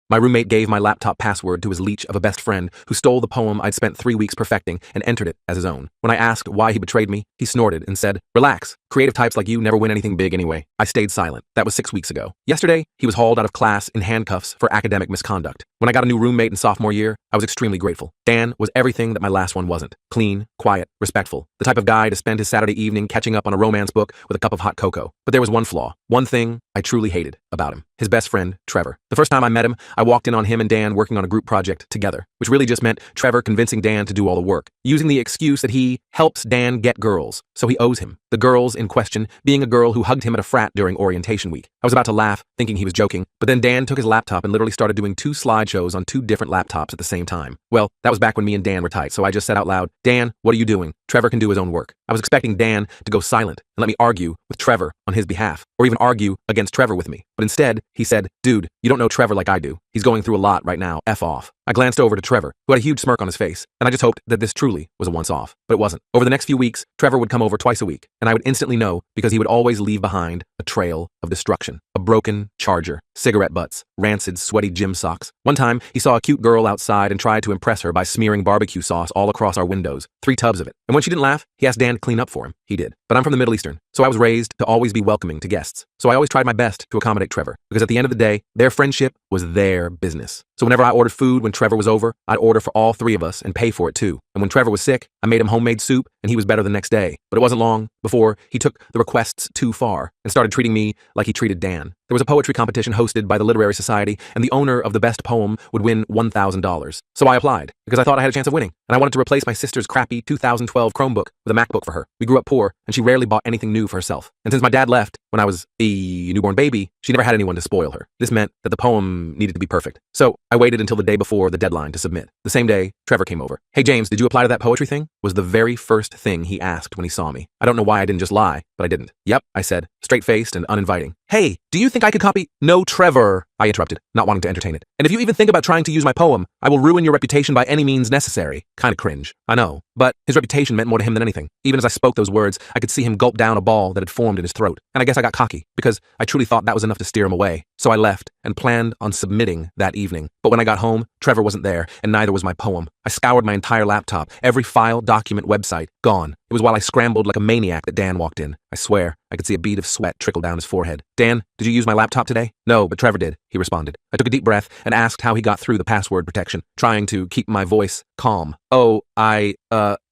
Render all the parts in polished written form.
My roommate gave my laptop password to his leech of a best friend who stole the poem I'd spent 3 weeks perfecting and entered it as his own. When I asked why he betrayed me, he snorted and said, "Relax. Creative types like you never win anything big anyway." I stayed silent. That was 6 weeks ago. Yesterday, he was hauled out of class in handcuffs for academic misconduct. When I got a new roommate in sophomore year, I was extremely grateful. Dan was everything that my last one wasn't. Clean, quiet, respectful. The type of guy to spend his Saturday evening catching up on a romance book with a cup of hot cocoa. But there was one flaw. One thing I truly hated about him. His best friend, Trevor. The first time I met him, I walked in on him and Dan working on a group project together, which really just meant Trevor convincing Dan to do all the work, using the excuse that he helps Dan get girls, so he owes him. The girls in question being a girl who hugged him at a frat during orientation week. I was about to laugh, thinking he was joking, but then Dan took his laptop and literally started doing 2 slideshows on 2 different laptops at the same time. Well, that was back when me and Dan were tight, so I just said out loud, "Dan, what are you doing? Trevor can do his own work." I was expecting Dan to go silent and let me argue with Trevor on his behalf, or even argue against Trevor with me. But instead, he said, "Dude, you don't know Trevor like I do. He's going through a lot right now. F off." I glanced over to Trevor, who had a huge smirk on his face, and I just hoped that this truly was a once-off. But it wasn't. Over the next few weeks, Trevor would come over twice a week, and I would instantly know because he would always leave behind a trail of destruction. A broken charger, cigarette butts, rancid, sweaty gym socks. One time, he saw a cute girl outside and tried to impress her by smearing barbecue sauce all across our windows, 3 tubs of it. And when she didn't laugh, he asked Dan to clean up for him. He did. But I'm from the Middle Eastern, so I was raised to always be welcoming to guests. So I always tried my best to accommodate Trevor, because at the end of the day, their friendship was their business. So whenever I ordered food when Trevor was over, I'd order for all 3 of us and pay for it too. And when Trevor was sick, I made him homemade soup and he was better the next day. But it wasn't long before he took the requests too far and started treating me like he treated Dan. There was a poetry competition hosted by the Literary Society, and the owner of the best poem would win $1,000. So I applied, because I thought I had a chance of winning, and I wanted to replace my sister's crappy 2012 Chromebook with a MacBook for her. We grew up poor, and she rarely bought anything new for herself. And since my dad left when I was a newborn baby, she never had anyone to spoil her. This meant that the poem needed to be perfect. So I waited until the day before the deadline to submit. The same day, Trevor came over. "Hey James, did you apply to that poetry thing?" was the very first thing he asked when he saw me. I don't know why I didn't just lie, but I didn't. "Yep," I said, straight-faced and uninviting. "Hey, do you think I could copy—" "No, Trevor," I interrupted, not wanting to entertain it. "And if you even think about trying to use my poem, I will ruin your reputation by any means necessary." Kinda cringe, I know, but his reputation meant more to him than anything. Even as I spoke those words, I could see him gulp down a ball that had formed in his throat. And I guess I got cocky, because I truly thought that was enough to steer him away. So I left and planned on submitting that evening. But when I got home, Trevor wasn't there, and neither was my poem. I scoured my entire laptop, every file, document, website, gone. It was while I scrambled like a maniac that Dan walked in. I swear, I could see a bead of sweat trickle down his forehead. "Dan, did you use my laptop today?" "No, but Trevor did," he responded. I took a deep breath and asked how he got through the password protection, trying to keep my voice calm. "Oh, I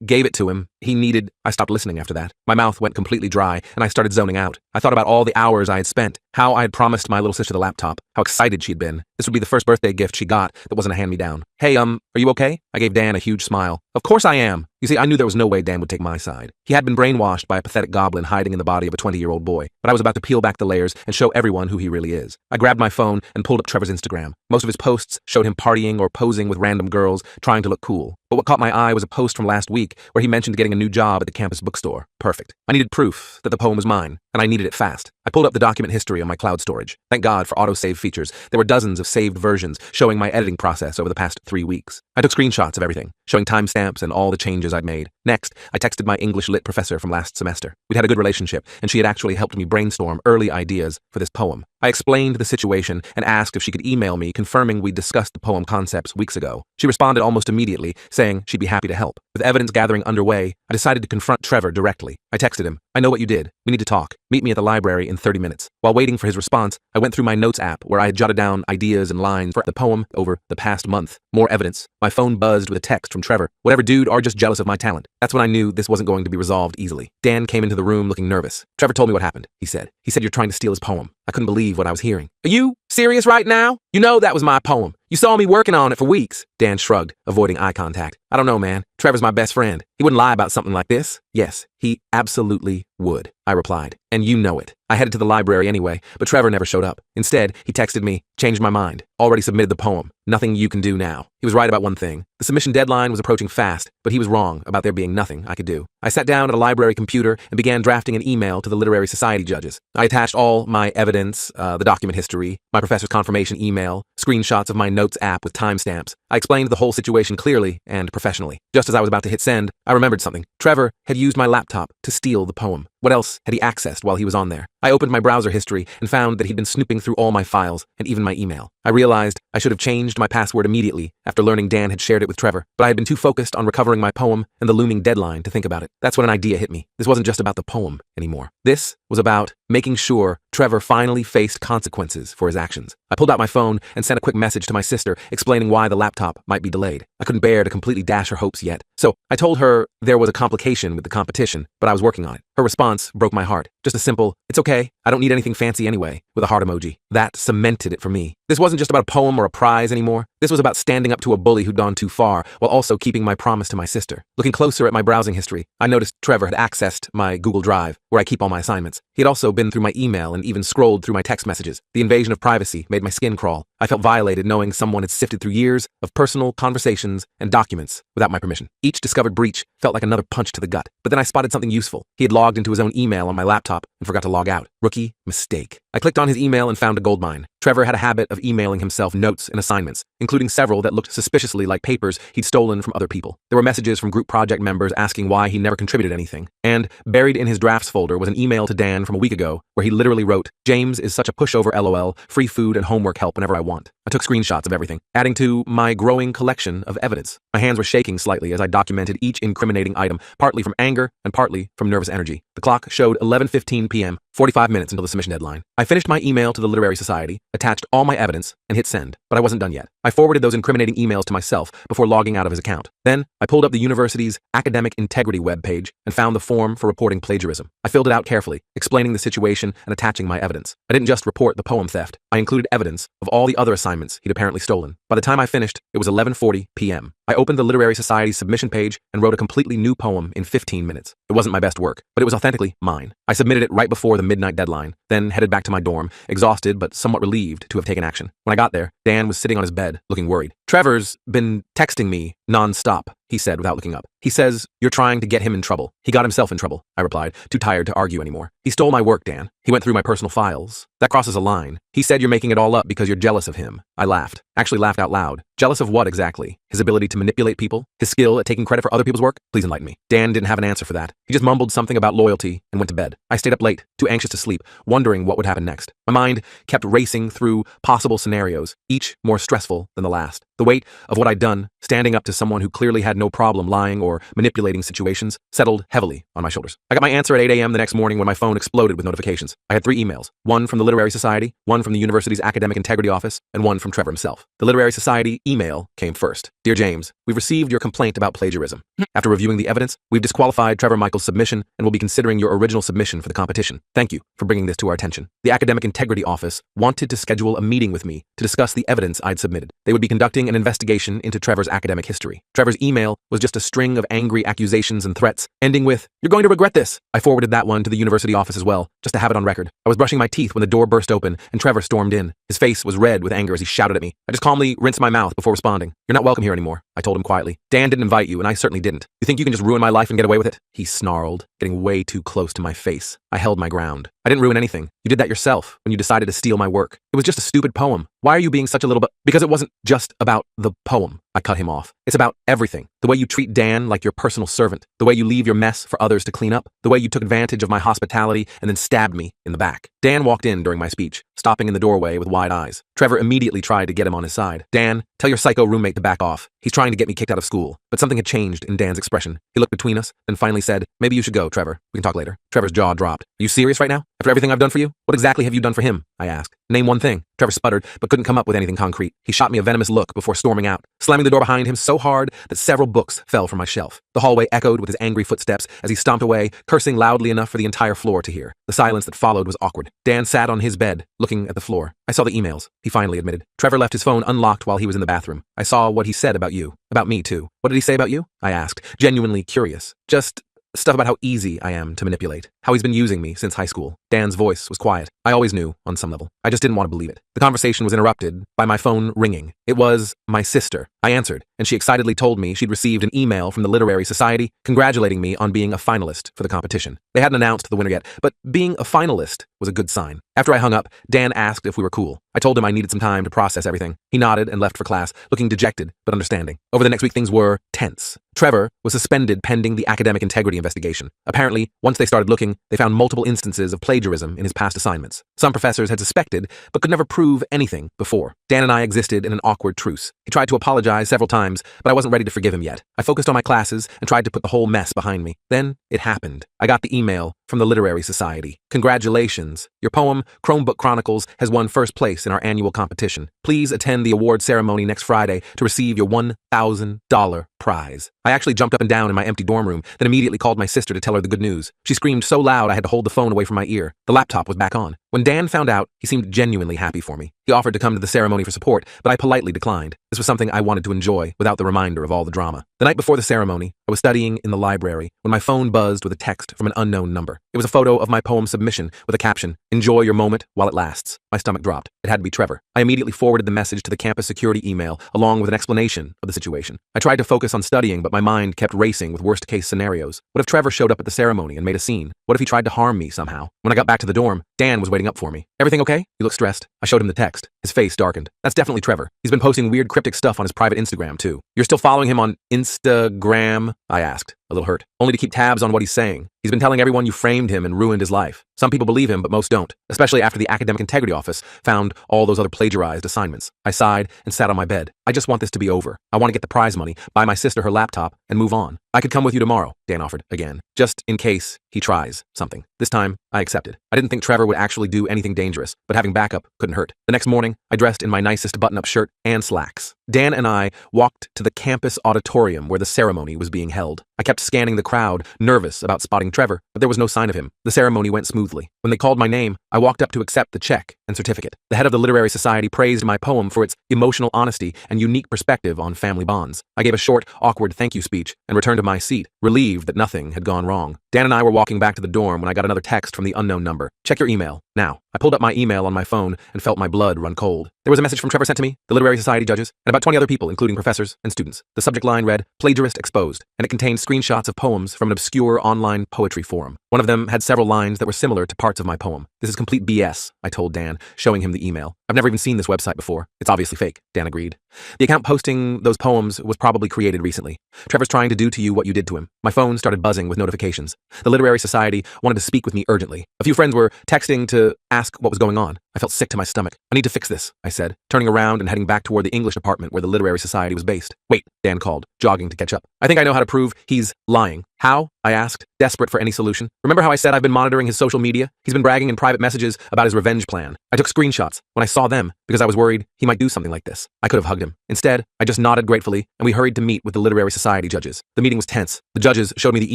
gave it to him. He needed—" I stopped listening after that. My mouth went completely dry, and I started zoning out. I thought about all the hours I had spent, how I had promised my little sister the laptop, how excited she'd been. This would be the first birthday gift she got that wasn't a hand-me-down. "Hey, are you okay?" I gave Dan a huge smile. "Of course I am." You see, I knew there was no way Dan would take my side. He had been brainwashed by a pathetic goblin hiding in the body of a 20-year-old boy, but I was about to peel back the layers and show everyone who he really is. I grabbed my phone and pulled up Trevor's Instagram. Most of his posts showed him partying or posing with random girls, trying to look cool. But what caught my eye was a post from last week where he mentioned getting a new job at the campus bookstore. Perfect. I needed proof that the poem was mine, and I needed it fast. I pulled up the document history on my cloud storage. Thank God for autosave features. There were dozens of saved versions showing my editing process over the past 3 weeks. I took screenshots of everything, showing timestamps and all the changes I'd made. Next, I texted my English lit professor from last semester. We'd had a good relationship, and she had actually helped me brainstorm early ideas for this poem. I explained the situation and asked if she could email me confirming we'd discussed the poem concepts weeks ago. She responded almost immediately, saying she'd be happy to help. With evidence gathering underway, I decided to confront Trevor directly. I texted him, "I know what you did. We need to talk. Meet me at the library in 30 minutes. While waiting for his response, I went through my notes app where I had jotted down ideas and lines for the poem over the past month. More evidence. My phone buzzed with a text from Trevor. Whatever dude are just jealous of my talent. That's when I knew this wasn't going to be resolved easily. Dan came into the room looking nervous. "Trevor told me what happened," he said. "He said you're trying to steal his poem." I couldn't believe what I was hearing. "Are you serious right now? You know that was my poem. You saw me working on it for weeks." Dan shrugged, avoiding eye contact. "I don't know, man. Trevor's my best friend. He wouldn't lie about something like this." "Yes, he absolutely would," I replied. "And you know it." I headed to the library anyway, but Trevor never showed up. Instead, he texted me, "Changed my mind. Already submitted the poem. Nothing you can do now." He was right about one thing. The submission deadline was approaching fast, but he was wrong about there being nothing I could do. I sat down at a library computer and began drafting an email to the Literary Society judges. I attached all my evidence, the document history, my professor's confirmation email, screenshots of my notes app with timestamps. I explained the whole situation clearly and professionally. Just as I was about to hit send, I remembered something. Trevor had used my laptop to steal the poem. What else had he accessed while he was on there? I opened my browser history and found that he'd been snooping through all my files and even my email. I realized I should have changed my password immediately after learning Dan had shared it with Trevor, but I had been too focused on recovering my poem and the looming deadline to think about it. That's when an idea hit me. This wasn't just about the poem anymore. This was about making sure Trevor finally faced consequences for his actions. I pulled out my phone and sent a quick message to my sister explaining why the laptop might be delayed. I couldn't bear to completely dash her hopes yet, so I told her there was a complication with the competition, but I was working on it. Her response broke my heart. Just a simple, "It's okay, I don't need anything fancy anyway," with a heart emoji. That cemented it for me. This wasn't just about a poem or a prize anymore. This was about standing up to a bully who'd gone too far, while also keeping my promise to my sister. Looking closer at my browsing history, I noticed Trevor had accessed my Google Drive, where I keep all my assignments. He had also been through my email and even scrolled through my text messages. The invasion of privacy made my skin crawl. I felt violated knowing someone had sifted through years of personal conversations and documents without my permission. Each discovered breach felt like another punch to the gut. But then I spotted something useful. He had logged into his own email on my laptop and forgot to log out. Rookie mistake. I clicked on his email and found a goldmine. Trevor had a habit of emailing himself notes and assignments, including several that looked suspiciously like papers he'd stolen from other people. There were messages from group project members asking why he never contributed anything. And buried in his drafts folder was an email to Dan from a week ago where he literally wrote, "James is such a pushover LOL, free food and homework help whenever I want." I took screenshots of everything, adding to my growing collection of evidence. My hands were shaking slightly as I documented each incriminating item, partly from anger and partly from nervous energy. The clock showed 11:15 p.m., 45 minutes until the submission deadline. I finished my email to the Literary Society, attached all my evidence, and hit send, but I wasn't done yet. I forwarded those incriminating emails to myself before logging out of his account. Then, I pulled up the university's academic integrity webpage and found the form for reporting plagiarism. I filled it out carefully, explaining the situation and attaching my evidence. I didn't just report the poem theft. I included evidence of all the other assignments he'd apparently stolen. By the time I finished, it was 11:40 p.m. I opened the Literary Society's submission page and wrote a completely new poem in 15 minutes. It wasn't my best work, but it was authentically mine. I submitted it right before the midnight deadline, then headed back to my dorm, exhausted but somewhat relieved to have taken action. When I got there, Dan was sitting on his bed, looking worried. "Trevor's been texting me non-stop," he said without looking up. "He says you're trying to get him in trouble." "He got himself in trouble," I replied, too tired to argue anymore. "He stole my work, Dan. He went through my personal files. That crosses a line. He said you're making it all up because you're jealous of him." I laughed. Actually laughed out loud. Jealous of what exactly? His ability to manipulate people? His skill at taking credit for other people's work? Please enlighten me. Dan didn't have an answer for that. He just mumbled something about loyalty and went to bed. I stayed up late, too anxious to sleep, wondering what would happen next. My mind kept racing through possible scenarios, each more stressful than the last. The weight of what I'd done, standing up to someone who clearly had no problem lying or manipulating situations, settled heavily on my shoulders. I got my answer at 8 a.m. the next morning when my phone exploded with notifications. I had 3 emails, one from the Literary Society, one from the university's academic integrity office, and one from Trevor himself. The Literary Society email came first. "Dear James, we've received your complaint about plagiarism. After reviewing the evidence, we've disqualified Trevor Michael's submission and will be considering your original submission for the competition. Thank you for bringing this to our attention. The academic integrity office wanted to schedule a meeting with me to discuss the evidence I'd submitted. They would be conducting an investigation into Trevor's academic history. Trevor's email was just a string of angry accusations and threats, ending with, 'You're going to regret this.' I forwarded that one to the university office as well, just to have it on record. I was brushing my teeth when the door burst open and Trevor stormed in. His face was red with anger as he shouted at me. I just calmly rinsed my mouth before responding. 'You're not welcome here anymore,' I told him quietly. 'Dan didn't invite you, and I certainly didn't. You think you can just ruin my life and get away with it?' He snarled, getting way too close to my face. I held my ground. 'I didn't ruin anything. You did that yourself when you decided to steal my work. It was just a stupid poem. Why are you being such a little bit—' Because it wasn't just about the poem,' I cut him off. 'It's about everything. The way you treat Dan like your personal servant. The way you leave your mess for others to clean up. The way you took advantage of my hospitality and then stabbed me in the back.' Dan walked in during my speech, stopping in the doorway with wide eyes. Trevor immediately tried to get him on his side. 'Dan, tell your psycho roommate to back off. He's trying to get me kicked out of school.' But something had changed in Dan's expression. He looked between us, then finally said, 'Maybe you should go, Trevor. We can talk later.' Trevor's jaw dropped. 'Are you serious right now? After everything I've done for you? What exactly have you done for him?' I asked. 'Name one thing.' Trevor sputtered, but couldn't come up with anything concrete. He shot me a venomous look before storming out, slamming the door behind him so hard that several books fell from my shelf. The hallway echoed with his angry footsteps as he stomped away, cursing loudly enough for the entire floor to hear. The silence that followed was awkward. Dan sat on his bed, looking at the floor. 'I saw the emails,' he finally admitted. 'Trevor left his phone unlocked while he was in the bathroom. I saw what he said about you. About me, too.' 'What did he say about you?' I asked, genuinely curious. 'Just stuff about how easy I am to manipulate. How he's been using me since high school.' Dan's voice was quiet. I always knew, on some level. I just didn't want to believe it. The conversation was interrupted by my phone ringing. It was my sister. I answered, and she excitedly told me she'd received an email from the Literary Society congratulating me on being a finalist for the competition. They hadn't announced the winner yet, but being a finalist was a good sign. After I hung up, Dan asked if we were cool. I told him I needed some time to process everything. He nodded and left for class, looking dejected but understanding. Over the next week, things were tense. Trevor was suspended pending the academic integrity investigation. Apparently, once they started looking, they found multiple instances of plagiarism in his past assignments. Some professors had suspected, but could never prove anything before. Dan and I existed in an awkward truce. He tried to apologize several times, but I wasn't ready to forgive him yet. I focused on my classes and tried to put the whole mess behind me. Then it happened. I got the email from the Literary Society. Congratulations. Your poem, Chromebook Chronicles, has won first place in our annual competition. Please attend the award ceremony next Friday to receive your $1,000 prize. I actually jumped up and down in my empty dorm room, then immediately called my sister to tell her the good news. She screamed so loud I had to hold the phone away from my ear. The laptop was back on. When Dan found out, he seemed genuinely happy for me. He offered to come to the ceremony for support, but I politely declined. This was something I wanted to enjoy without the reminder of all the drama. The night before the ceremony, I was studying in the library when my phone buzzed with a text from an unknown number. It was a photo of my poem submission with a caption, "Enjoy your moment while it lasts." My stomach dropped. It had to be Trevor. I immediately forwarded the message to the campus security email along with an explanation of the situation. I tried to focus on studying, but my mind kept racing with worst-case scenarios. What if Trevor showed up at the ceremony and made a scene? What if he tried to harm me somehow? When I got back to the dorm, Dan was waiting up for me. "Everything okay?" He looked stressed. I showed him the text. His face darkened. "That's definitely Trevor. He's been posting weird cryptic stuff on his private Instagram, too." "You're still following him on Instagram?" I asked, a little hurt. "Only to keep tabs on what he's saying. He's been telling everyone you framed him and ruined his life. Some people believe him, but most don't, especially after the Academic Integrity Office found all those other plagiarized assignments." I sighed and sat on my bed. "I just want this to be over. I want to get the prize money, buy my sister her laptop, and move on." "I could come with you tomorrow," Dan offered again, just in case he tries something. This time, I accepted. I didn't think Trevor would actually do anything dangerous, but having backup couldn't hurt. The next morning, I dressed in my nicest button-up shirt and slacks. Dan and I walked to the campus auditorium where the ceremony was being held. I kept scanning the crowd, nervous about spotting Trevor, but there was no sign of him. The ceremony went smoothly. When they called my name, I walked up to accept the check and certificate. The head of the Literary Society praised my poem for its emotional honesty and unique perspective on family bonds. I gave a short, awkward thank you speech and returned to my seat, relieved that nothing had gone wrong. Dan and I were walking back to the dorm when I got another text from the unknown number. "Check your email now." I pulled up my email on my phone and felt my blood run cold. There was a message from Trevor sent to me, the Literary Society judges, and about 20 other people, including professors and students. The subject line read, "Plagiarist Exposed," and it contained screenshots of poems from an obscure online poetry forum. One of them had several lines that were similar to parts of my poem. "This is complete BS," I told Dan, showing him the email. "I've never even seen this website before. It's obviously fake," Dan agreed. "The account posting those poems was probably created recently. Trevor's trying to do to you what you did to him." My phone started buzzing with notifications. The Literary Society wanted to speak with me urgently. A few friends were texting to ask what was going on. I felt sick to my stomach. "I need to fix this," I said, turning around and heading back toward the English department where the Literary Society was based. "Wait," Dan called, jogging to catch up. "I think I know how to prove he's lying." "How?" I asked, desperate for any solution. "Remember how I said I've been monitoring his social media? He's been bragging in private messages about his revenge plan. I took screenshots when I saw them because I was worried he might do something like this." I could have hugged him. Instead, I just nodded gratefully and we hurried to meet with the Literary Society judges. The meeting was tense. The judges showed me the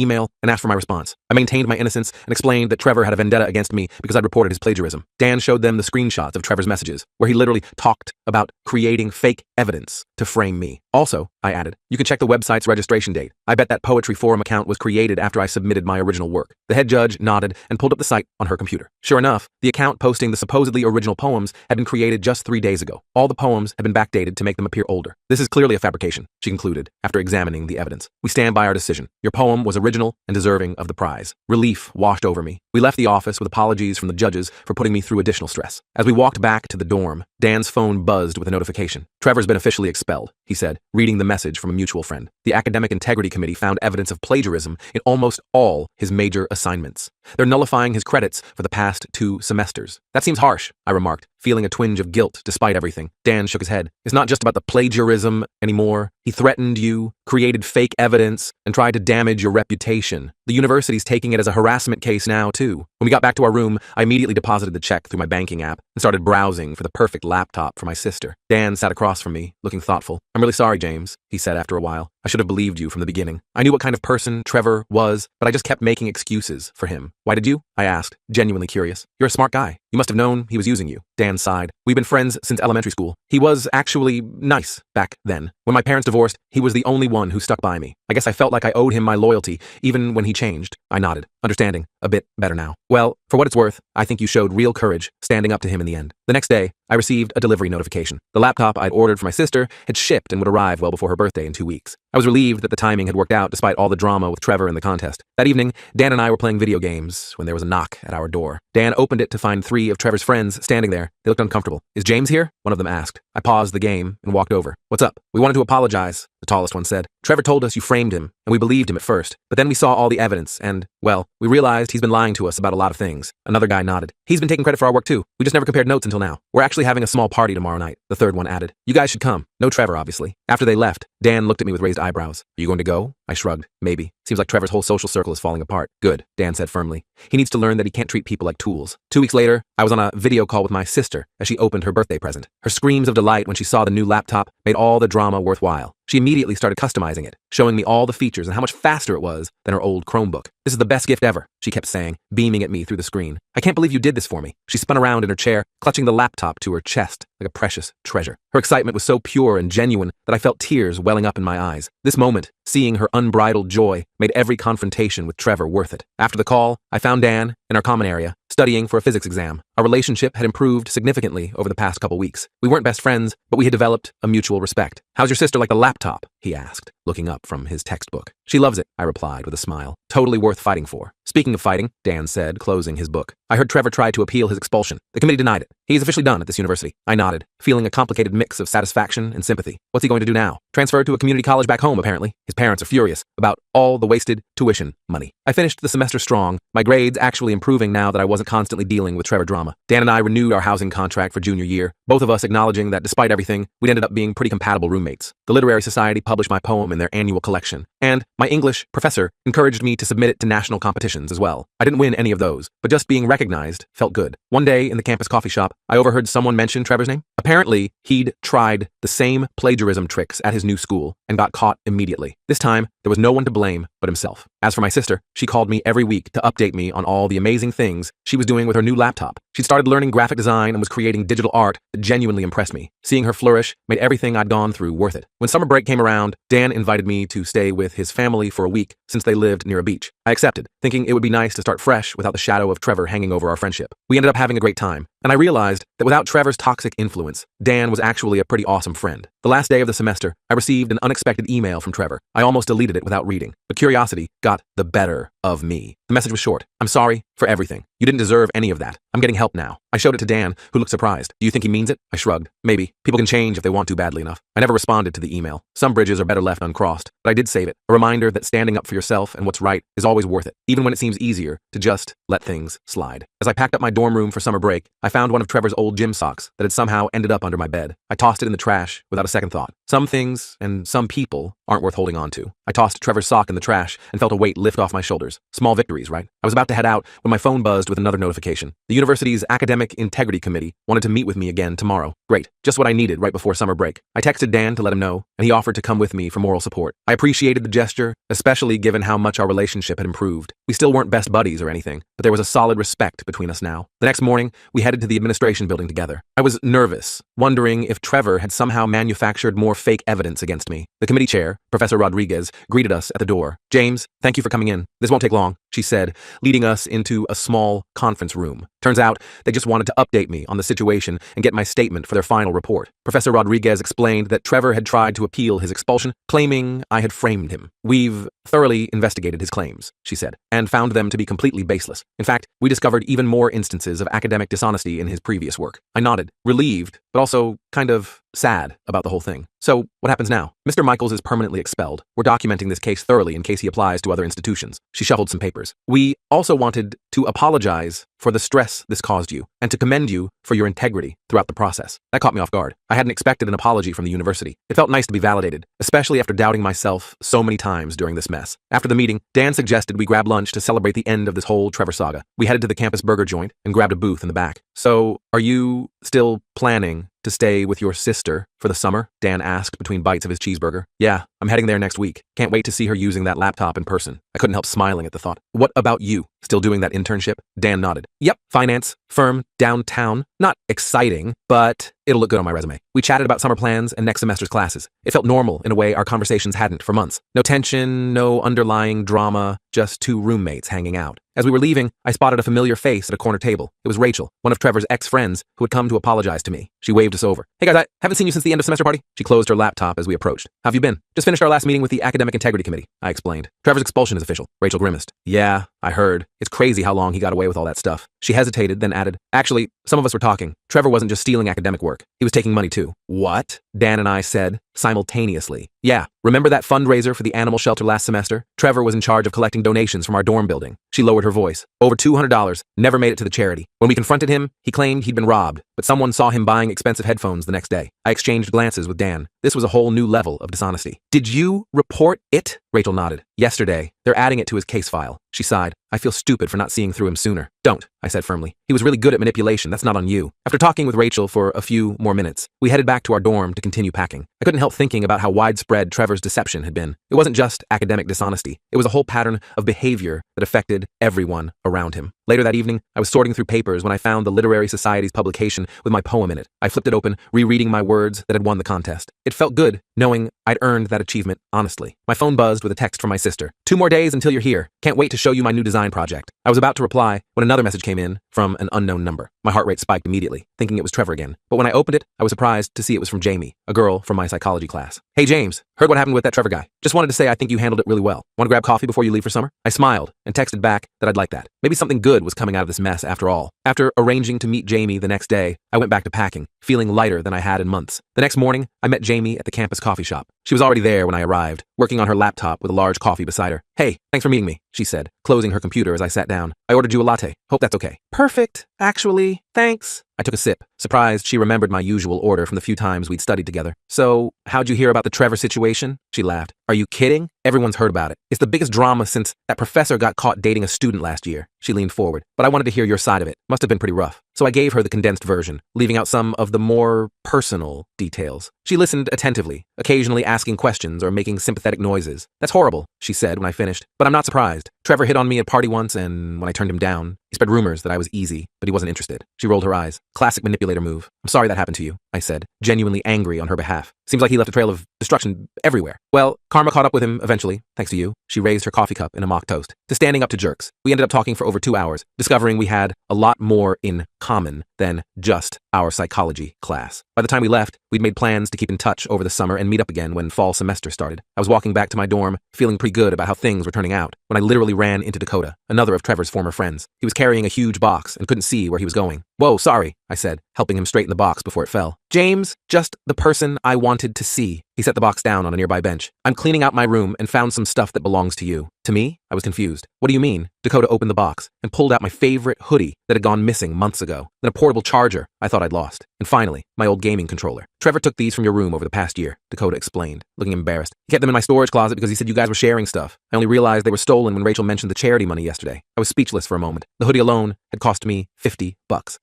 email and asked for my response. I maintained my innocence and explained that Trevor had a vendetta against me because I'd reported his plagiarism. Dan showed them the screenshots of Trevor's messages, where he literally talked about creating fake evidence to frame me. "Also," I added, "you can check the website's registration date. I bet that poetry forum account was created after I submitted my original work." The head judge nodded and pulled up the site on her computer. Sure enough, the account posting the supposedly original poems had been created just 3 days ago. All the poems had been backdated to make them appear older. "This is clearly a fabrication," she concluded after examining the evidence. "We stand by our decision. Your poem was original and deserving of the prize." Relief washed over me. We left the office with apologies from the judges for putting me through additional stress. As we walked back to the dorm, Dan's phone buzzed with a notification. "Trevor's been officially expelled," he said, reading the message from a mutual friend. "The Academic Integrity Committee found evidence of plagiarism in almost all his major assignments. They're nullifying his credits for the past 2 semesters." "That seems harsh," I remarked, feeling a twinge of guilt despite everything. Dan shook his head. "It's not just about the plagiarism anymore. He threatened you, created fake evidence, and tried to damage your reputation. The university's taking it as a harassment case now, too." When we got back to our room, I immediately deposited the check through my banking app and started browsing for the perfect laptop for my sister. Dan sat across from me, looking thoughtful. "I'm really sorry, James," he said after a while. "I should have believed you from the beginning. I knew what kind of person Trevor was, but I just kept making excuses for him." "Why did you?" I asked, genuinely curious. "You're a smart guy." You must have known he was using you. Dan sighed. We've been friends since elementary school. He was actually nice back then. When my parents divorced, he was the only one who stuck by me. I guess I felt like I owed him my loyalty, even when he changed. I nodded, understanding a bit better now. Well, for what it's worth, I think you showed real courage standing up to him in the end. The next day, I received a delivery notification. The laptop I'd ordered for my sister had shipped and would arrive well before her birthday in 2 weeks. I was relieved that the timing had worked out despite all the drama with Trevor in the contest. That evening, Dan and I were playing video games when there was a knock at our door. Dan opened it to find 3 of Trevor's friends standing there. They looked uncomfortable. Is James here? One of them asked. I paused the game and walked over. What's up? We wanted to apologize, the tallest one said. Trevor told us you framed him, and we believed him at first. But then we saw all the evidence, and, well, we realized he's been lying to us about a lot of things. Another guy nodded. He's been taking credit for our work too. We just never compared notes until now. We're actually having a small party tomorrow night, the third one added. You guys should come. No Trevor, obviously. After they left, Dan looked at me with raised eyebrows. Are you going to go? I shrugged. Maybe. Seems like Trevor's whole social circle is falling apart. Good, Dan said firmly. He needs to learn that he can't treat people like tools. 2 weeks later, I was on a video call with my sister as she opened her birthday present. Her screams of delight when she saw the new laptop made all the drama worthwhile. She immediately started customizing it, showing me all the features and how much faster it was than her old Chromebook. This is the best gift ever, she kept saying, beaming at me through the screen. I can't believe you did this for me. She spun around in her chair, clutching the laptop to her chest like a precious treasure. Her excitement was so pure and genuine that I felt tears welling up in my eyes. This moment, seeing her unbridled joy, made every confrontation with Trevor worth it. After the call, I found Dan in our common area, studying for a physics exam. Our relationship had improved significantly over the past couple weeks. We weren't best friends, but we had developed a mutual respect. How's your sister like the laptop? He asked, looking up from his textbook. She loves it, I replied with a smile. Totally worth fighting for. Speaking of fighting, Dan said, closing his book. I heard Trevor tried to appeal his expulsion. The committee denied it. He's officially done at this university. I nodded, feeling a complicated mix of satisfaction and sympathy. What's he going to do now? Transfer to a community college back home, apparently. His parents are furious about all the wasted tuition money. I finished the semester strong, my grades actually improving now that I wasn't constantly dealing with Trevor drama. Dan and I renewed our housing contract for junior year, both of us acknowledging that despite everything, we'd ended up being pretty compatible roommates. The Literary Society published my poem in their annual collection, and my English professor encouraged me to submit it to national competitions as well. I didn't win any of those, but just being recognized felt good. One day in the campus coffee shop, I overheard someone mention Trevor's name. Apparently, he'd tried the same plagiarism tricks at his new school and got caught immediately. This time, there was no one to blame but himself. As for my sister, she called me every week to update me on all the amazing things she was doing with her new laptop. She'd started learning graphic design and was creating digital art that genuinely impressed me. Seeing her flourish made everything I'd gone through worth it. When summer break came around, Dan invited me to stay with his family for a week since they lived near a beach. I accepted, thinking it would be nice to start fresh without the shadow of Trevor hanging over our friendship. We ended up having a great time, and I realized that without Trevor's toxic influence, Dan was actually a pretty awesome friend. The last day of the semester, I received an unexpected email from Trevor. I almost deleted it without reading, but curiosity got the better of me. The message was short. I'm sorry for everything. You didn't deserve any of that. I'm getting help now. I showed it to Dan, who looked surprised. Do you think he means it? I shrugged. Maybe. People can change if they want to badly enough. I never responded to the email. Some bridges are better left uncrossed, but I did save it. A reminder that standing up for yourself and what's right is always worth it, even when it seems easier to just let things slide. As I packed up my dorm room for summer break, I found one of Trevor's old gym socks that had somehow ended up under my bed. I tossed it in the trash without a second thought. Some things and some people aren't worth holding on to. I tossed Trevor's sock in the trash and felt a weight lift off my shoulders. Small victories, right? I was about to head out when my phone buzzed with another notification. The university's Academic Integrity Committee wanted to meet with me again tomorrow. Great. Just what I needed right before summer break. I texted Dan to let him know, and he offered to come with me for moral support. I appreciated the gesture, especially given how much our relationship had improved. We still weren't best buddies or anything, but there was a solid respect between us now. The next morning, we headed to the administration building together. I was nervous, wondering if Trevor had somehow manufactured more fake evidence against me. The committee chair, Professor Rodriguez, greeted us at the door. James, thank you for coming in. This won't take long, she said, leading us into a small conference room. Turns out, they just wanted to update me on the situation and get my statement for their final report. Professor Rodriguez explained that Trevor had tried to appeal his expulsion, claiming I had framed him. We've thoroughly investigated his claims, she said, and found them to be completely baseless. In fact, we discovered even more instances of academic dishonesty in his previous work. I nodded, relieved, but also kind of sad about the whole thing. So, what happens now? Mr. Michaels is permanently expelled. We're documenting this case thoroughly in case he applies to other institutions. She shuffled some papers. We also wanted to apologize for the stress this caused you, and to commend you for your integrity throughout the process. That caught me off guard. I hadn't expected an apology from the university. It felt nice to be validated, especially after doubting myself so many times during this mess. After the meeting, Dan suggested we grab lunch to celebrate the end of this whole Trevor saga. We headed to the campus burger joint and grabbed a booth in the back. So, are you still planning to stay with your sister for the summer? Dan asked between bites of his cheeseburger. Yeah, I'm heading there next week. Can't wait to see her using that laptop in person. I couldn't help smiling at the thought. What about you? Still doing that internship? Dan nodded. Yep, finance, firm, downtown. Not exciting, but it'll look good on my resume. We chatted about summer plans and next semester's classes. It felt normal in a way our conversations hadn't for months. No tension, no underlying drama, just two roommates hanging out. As we were leaving, I spotted a familiar face at a corner table. It was Rachel, one of Trevor's ex-friends who had come to apologize to me. She waved us over. Hey guys, I haven't seen you since the end of semester party. She closed her laptop as we approached. How have you been? Just finished our last meeting with the Academic Integrity Committee, I explained. Trevor's expulsion is official. Rachel grimaced. Yeah, I heard. It's crazy how long he got away with all that stuff. She hesitated, then added, actually, some of us were talking. Trevor wasn't just stealing academic work. He was taking money too. What? Dan and I said simultaneously. Yeah, remember that fundraiser for the animal shelter last semester? Trevor was in charge of collecting donations from our dorm building. She lowered her voice. Over $200, never made it to the charity. When we confronted him, he claimed he'd been robbed, but someone saw him buying expensive headphones the next day. I exchanged glances with Dan. This was a whole new level of dishonesty. Did you report it? Rachel nodded. Yesterday. They're adding it to his case file. She sighed. I feel stupid for not seeing through him sooner. Don't, I said firmly. He was really good at manipulation. That's not on you. After talking with Rachel for a few more minutes, we headed back to our dorm to continue packing. I couldn't help thinking about how widespread Trevor's deception had been. It wasn't just academic dishonesty. It was a whole pattern of behavior that affected everyone around him. Later that evening, I was sorting through papers when I found the Literary Society's publication with my poem in it. I flipped it open, rereading my words that had won the contest. It felt good, knowing I'd earned that achievement honestly. My phone buzzed with a text from my sister. 2 more days until you're here. Can't wait to show you my new design project. I was about to reply when another message came in from an unknown number. My heart rate spiked immediately, thinking it was Trevor again. But when I opened it, I was surprised to see it was from Jamie, a girl from my psychology class. Hey James, heard what happened with that Trevor guy. Just wanted to say I think you handled it really well. Want to grab coffee before you leave for summer? I smiled and texted back that I'd like that. Maybe something good was coming out of this mess after all. After arranging to meet Jamie the next day, I went back to packing, feeling lighter than I had in months. The next morning, I met Jamie at the campus coffee shop. She was already there when I arrived, working on her laptop with a large coffee beside her. Hey, thanks for meeting me, she said, closing her computer as I sat down. I ordered you a latte. Hope that's okay. Perfect, actually. Thanks. I took a sip, surprised she remembered my usual order from the few times we'd studied together. So, how'd you hear about the Trevor situation? She laughed. Are you kidding? Everyone's heard about it. It's the biggest drama since that professor got caught dating a student last year. She leaned forward, but I wanted to hear your side of it. Must have been pretty rough. So I gave her the condensed version, leaving out some of the more personal details. She listened attentively, occasionally asking questions or making sympathetic noises. That's horrible, she said when I finished, but I'm not surprised. Trevor hit on me at a party once, and when I turned him down, he spread rumors that I was easy, but he wasn't interested. She rolled her eyes. Classic manipulator move. I'm sorry that happened to you, I said, genuinely angry on her behalf. Seems like he left a trail of destruction everywhere. Well, karma caught up with him eventually, thanks to you. She raised her coffee cup in a mock toast. To standing up to jerks. We ended up talking for over 2 hours, discovering we had a lot more in common than just our psychology class. By the time we left, we'd made plans to keep in touch over the summer and meet up again when fall semester started. I was walking back to my dorm, feeling pretty good about how things were turning out, when I literally ran into Dakota, another of Trevor's former friends. He was carrying a huge box and couldn't see where he was going. Whoa, sorry, I said, helping him straighten the box before it fell. James, just the person I wanted to see. He set the box down on a nearby bench. I'm cleaning out my room and found some stuff that belongs to you. To me? I was confused. What do you mean? Dakota opened the box and pulled out my favorite hoodie that had gone missing months ago, then a portable charger I thought I'd lost, and finally, my old gaming controller. Trevor took these from your room over the past year, Dakota explained, looking embarrassed. He kept them in my storage closet because he said you guys were sharing stuff. I only realized they were stolen when Rachel mentioned the charity money yesterday. I was speechless for a moment. The hoodie alone had cost me $50.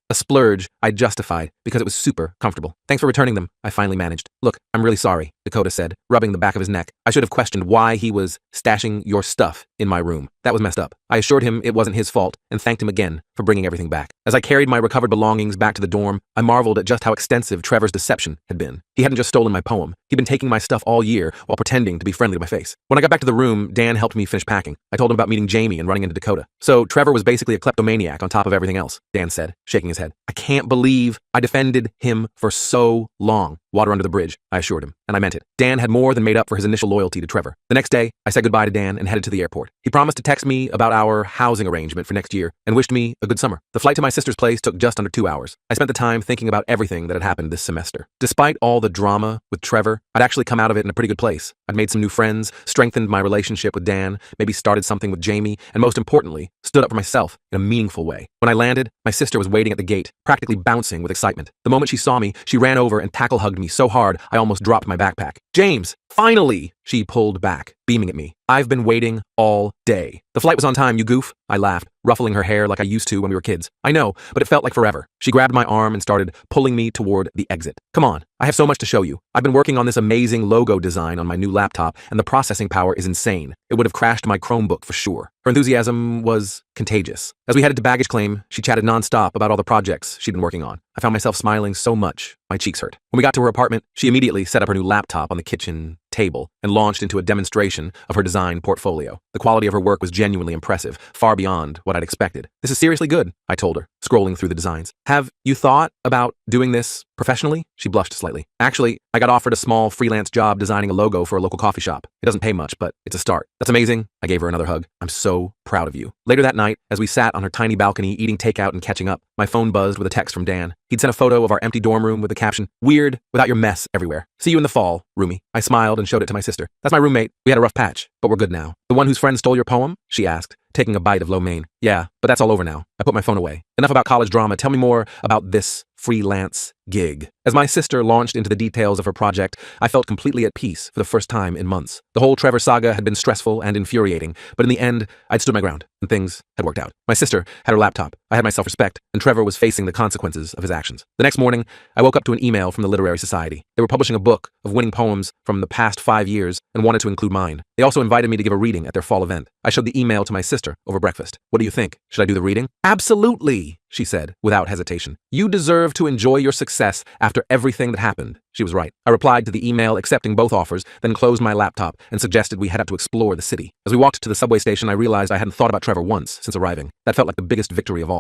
A splurge I justified because it was super comfortable. Thanks for returning them, I finally managed. Look, I'm really sorry, Dakota said, rubbing the back of his neck. I should have questioned why he was stashing your stuff in my room. That was messed up. I assured him it wasn't his fault and thanked him again for bringing everything back. As I carried my recovered belongings back to the dorm, I marveled at just how extensive Trevor's deception had been. He hadn't just stolen my poem. He'd been taking my stuff all year while pretending to be friendly to my face. When I got back to the room, Dan helped me finish packing. I told him about meeting Jamie and running into Dakota. So Trevor was basically a kleptomaniac on top of everything else, Dan said, shaking his head. I can't believe I defended him for so long. Water under the bridge, I assured him, and I meant it. Dan had more than made up for his initial loyalty to Trevor. The next day, I said goodbye to Dan and headed to the airport. He promised to text me about our housing arrangement for next year and wished me a good summer. The flight to my sister's place took just under 2 hours. I spent the time thinking about everything that had happened this semester. Despite all the drama with Trevor, I'd actually come out of it in a pretty good place. I'd made some new friends, strengthened my relationship with Dan, maybe started something with Jamie, and most importantly, stood up for myself in a meaningful way. When I landed, my sister was waiting at the gate, practically bouncing with excitement. The moment she saw me, she ran over and tackle-hugged me so hard I almost dropped my backpack. James, Finally, she pulled back, beaming at me. I've been waiting all day. The flight was on time, you goof. I laughed, ruffling her hair like I used to when we were kids. I know, but it felt like forever. She grabbed my arm and started pulling me toward the exit. Come on, I have so much to show you. I've been working on this amazing logo design on my new laptop, and the processing power is insane. It would have crashed my Chromebook for sure. Her enthusiasm was contagious. As we headed to baggage claim, she chatted nonstop about all the projects she'd been working on. I found myself smiling so much, my cheeks hurt. When we got to her apartment, she immediately set up her new laptop on the kitchen table and launched into a demonstration of her design portfolio. The quality of her work was genuinely impressive, far beyond what I'd expected. This is seriously good, I told her, scrolling through the designs. Have you thought about doing this professionally? She blushed slightly. Actually, I got offered a small freelance job designing a logo for a local coffee shop. It doesn't pay much, but it's a start. That's amazing. I gave her another hug. I'm so proud of you. Later that night, as we sat on her tiny balcony eating takeout and catching up, my phone buzzed with a text from Dan. He'd sent a photo of our empty dorm room with the caption, "Weird without your mess everywhere. See you in the fall, roomie." I smiled and showed it to my sister. That's my roommate. We had a rough patch, but we're good now. The one whose friend stole your poem? She asked, taking a bite of lo mein. Yeah, but that's all over now. I put my phone away. Enough about college drama. Tell me more about this freelance gig. As my sister launched into the details of her project, I felt completely at peace for the first time in months. The whole Trevor saga had been stressful and infuriating, but in the end, I'd stood my ground, and things had worked out. My sister had her laptop, I had my self-respect, and Trevor was facing the consequences of his actions. The next morning, I woke up to an email from the Literary Society. They were publishing a book of winning poems from the past 5 years and wanted to include mine. They also invited me to give a reading at their fall event. I showed the email to my sister over breakfast. What do you think? Should I do the reading? Absolutely, she said, without hesitation. You deserve to enjoy your success after everything that happened. She was right. I replied to the email accepting both offers, then closed my laptop and suggested we head out to explore the city. As we walked to the subway station, I realized I hadn't thought about Trevor once since arriving. That felt like the biggest victory of all.